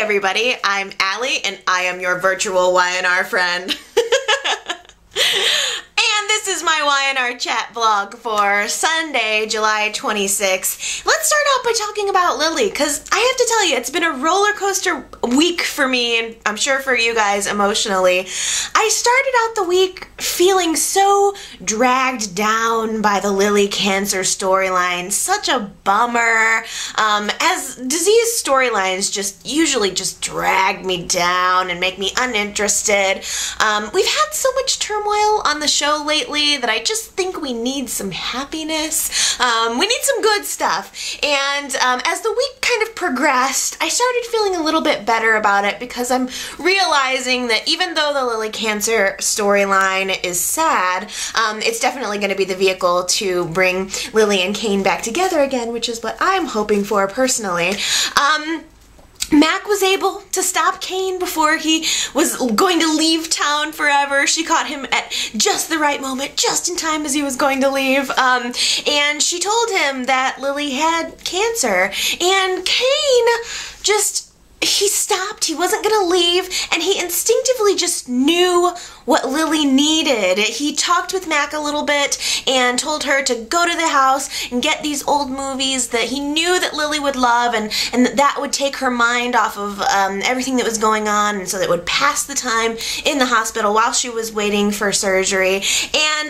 everybody, I'm Allie and I am your virtual YNR friend. And this is my YNR chat vlog for Sunday, July 26th. Let's start off by talking about Lily, because I have to tell you, it's been a roller coaster week for me, and I'm sure for you guys emotionally. I started out the week feeling so dragged down by the Lily cancer storyline. Such a bummer. As disease storylines usually just drag me down and make me uninterested. We've had so much turmoil on the show lately that I just think we need some happiness. We need some good stuff. And as the week kind of progressed, I started feeling a little bit better about it because I'm realizing that even though the Lily cancer storyline is sad, it's definitely going to be the vehicle to bring Lily and Kane back together again, which is what I'm hoping for personally. Mac was able to stop Kane before he was going to leave town forever. She caught him at just the right moment, just in time as he was going to leave. And she told him that Lily had cancer. And Kane he stopped. He wasn't going to leave. And he instinctively just knew what Lily needed. He talked with Mac a little bit and told her to go to the house and get these old movies that he knew that Lily would love, and that would take her mind off of everything that was going on, and so that would pass the time in the hospital while she was waiting for surgery. And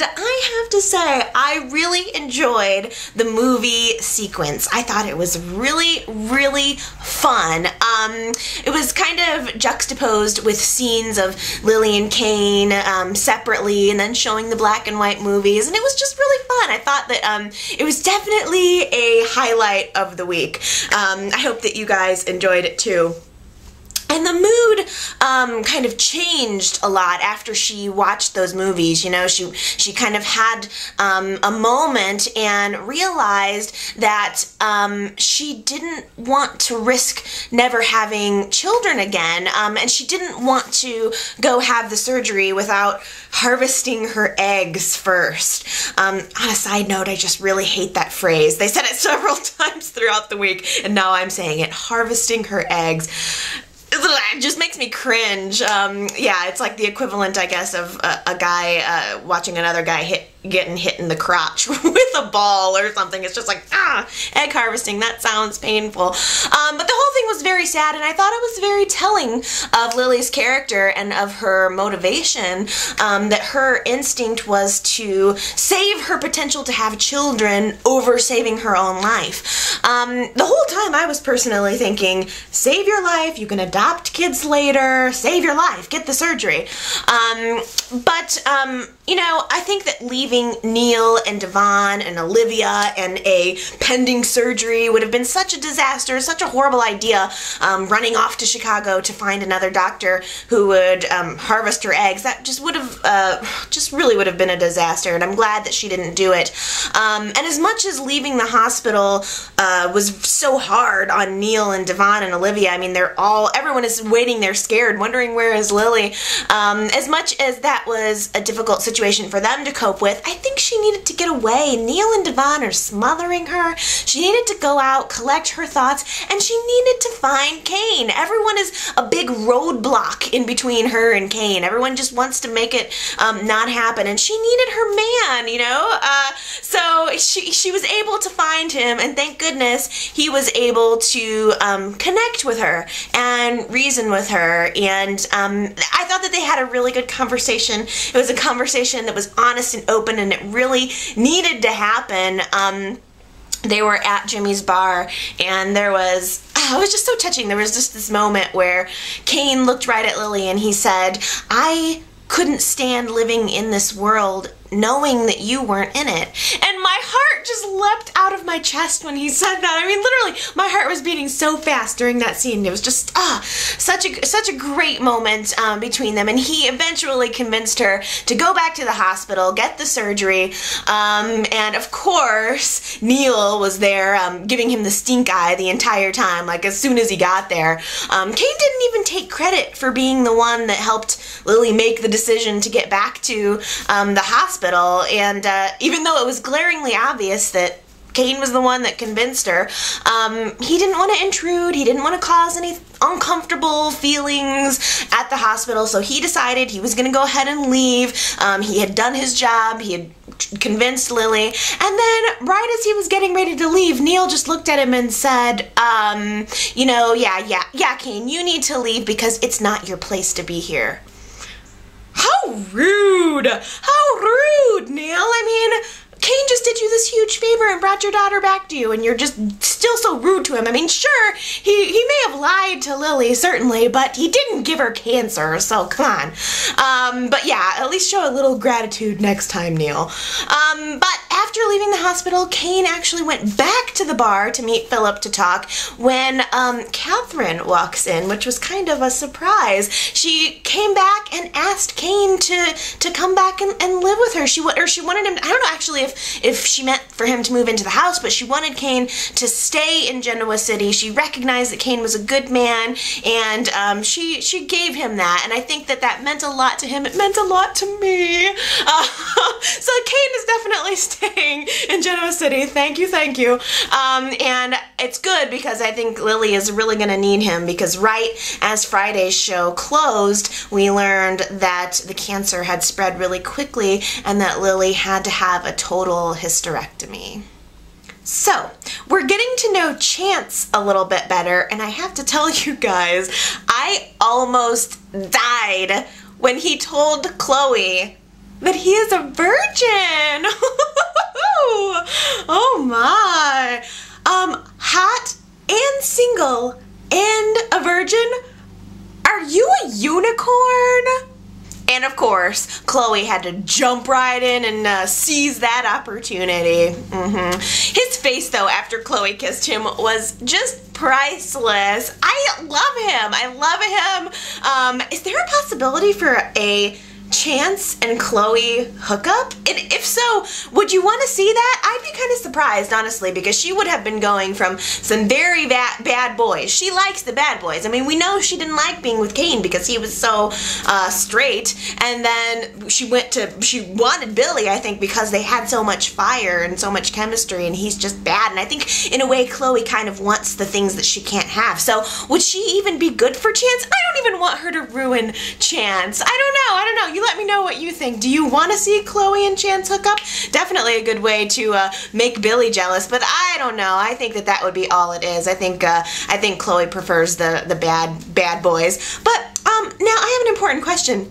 I have to say, I really enjoyed the movie sequence. I thought it was really, really fun. It was kind of juxtaposed with scenes of Lily and Kane separately, and then showing the black and white movies, and it was just really fun. I thought that it was definitely a highlight of the week. I hope that you guys enjoyed it too. And the mood kind of changed a lot after she watched those movies. You know, she kind of had a moment and realized that she didn't want to risk never having children again, and she didn't want to go have the surgery without harvesting her eggs first. On a side note, I just really hate that phrase. They said it several times throughout the week, and now I'm saying it, harvesting her eggs. It just makes me cringe. Yeah, it's like the equivalent, I guess, of a guy watching another guy getting hit in the crotch with a ball or something. It's just like, egg harvesting, that sounds painful. But the whole thing was very sad, and I thought it was very telling of Lily's character and of her motivation, that her instinct was to save her potential to have children over saving her own life. The whole time I was personally thinking, save your life, you can adopt kids later, save your life, get the surgery. But you know, I think that leaving Neil and Devon and Olivia and a pending surgery would have been such a disaster, such a horrible idea, running off to Chicago to find another doctor who would harvest her eggs. That just would have, just really would have been a disaster, and I'm glad that she didn't do it. And as much as leaving the hospital was so hard on Neil and Devon and Olivia, I mean, everyone is waiting, they're scared, wondering where is Lily. As much as that was a difficult situation for them to cope with, I think she needed to get away. Neil and Devon are smothering her. She needed to go out, collect her thoughts, and she needed to find Kane. Everyone is a big roadblock in between her and Kane. Everyone just wants to make it not happen, and she needed her man, you know? So she was able to find him, and thank goodness he was able to connect with her and reason with her, and I thought that they had a really good conversation. It was a conversation that was honest and open, and it really needed to happen. They were at Jimmy's bar, and it was just so touching. There was just this moment where Kane looked right at Lily and he said, I couldn't stand living in this world knowing that you weren't in it. And my heart just leapt out of my chest when he said that. I mean, literally, my heart was beating so fast during that scene. It was just, such a great moment between them. And he eventually convinced her to go back to the hospital, get the surgery, and of course, Neil was there giving him the stink eye the entire time, like as soon as he got there. Kane didn't even take credit for being the one that helped Lily make the decision to get back to the hospital, and even though it was glaringly obvious that Kane was the one that convinced her. He didn't want to intrude. He didn't want to cause any uncomfortable feelings at the hospital, so he decided he was going to go ahead and leave. He had done his job. He had convinced Lily. And then right as he was getting ready to leave, Neil just looked at him and said, you know, yeah, Kane, you need to leave because it's not your place to be here. How rude! How rude, Neil! I mean, Kane just did you this huge favor and brought your daughter back to you, and you're just still so rude to him. I mean, sure, he may have lied to Lily, certainly, but he didn't give her cancer, so come on. But yeah, at least show a little gratitude next time, Neil. But after leaving the hospital, Kane actually went back to the bar to meet Philip to talk when Catherine walks in, which was kind of a surprise. She came back and asked Kane to come back and live with her. She wanted him, I don't know actually if she meant for him to move into the house, but she wanted Kane to stay in Genoa City. She recognized that Kane was a good man, and she gave him that, and I think that meant a lot to him. It meant a lot to me. So Kane is definitely staying in Genoa City. Thank you. And it's good because I think Lily is really going to need him, because right as Friday's show closed, we learned that the cancer had spread really quickly and that Lily had to have a total hysterectomy. So, we're getting to know Chance a little bit better, and I have to tell you guys, I almost died when he told Chloe that he is a virgin. Oh my. Hot and single and a virgin? Are you a unicorn? And of course, Chloe had to jump right in and seize that opportunity. His face, though, after Chloe kissed him was just priceless. I love him. Is there a possibility for a Chance and Chloe hookup? And if so, would you want to see that? I'd be kind of surprised, honestly, because she would have been going from some very bad boys. She likes the bad boys. I mean, we know she didn't like being with Kane because he was so straight, and then she wanted Billy, I think, because they had so much fire and so much chemistry, and he's just bad. And I think, in a way, Chloe kind of wants the things that she can't have. So, would she even be good for Chance? I don't even want her to ruin Chance. I don't know. You let me know what you think. Do you want to see Chloe and Chance hook up? Definitely a good way to make Billy jealous, but I don't know. I think that would be all it is. I think Chloe prefers the bad boys. But now I have an important question.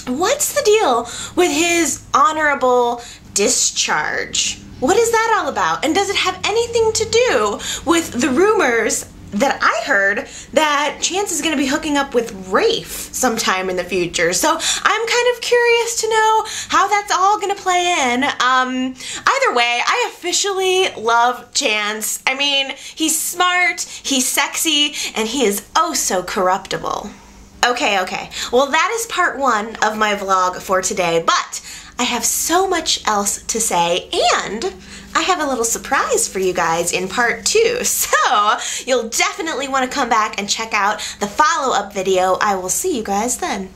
What's the deal with his honorable discharge? What is that all about? And does it have anything to do with the rumors that I heard that Chance is going to be hooking up with Rafe sometime in the future? So I'm kind of curious to know how that's all going to play in. Either way, I officially love Chance. I mean, he's smart, he's sexy, and he is oh so corruptible. Okay. Well, that is part 1 of my vlog for today, but I have so much else to say, and I have a little surprise for you guys in part 2, so you'll definitely want to come back and check out the follow-up video. I will see you guys then.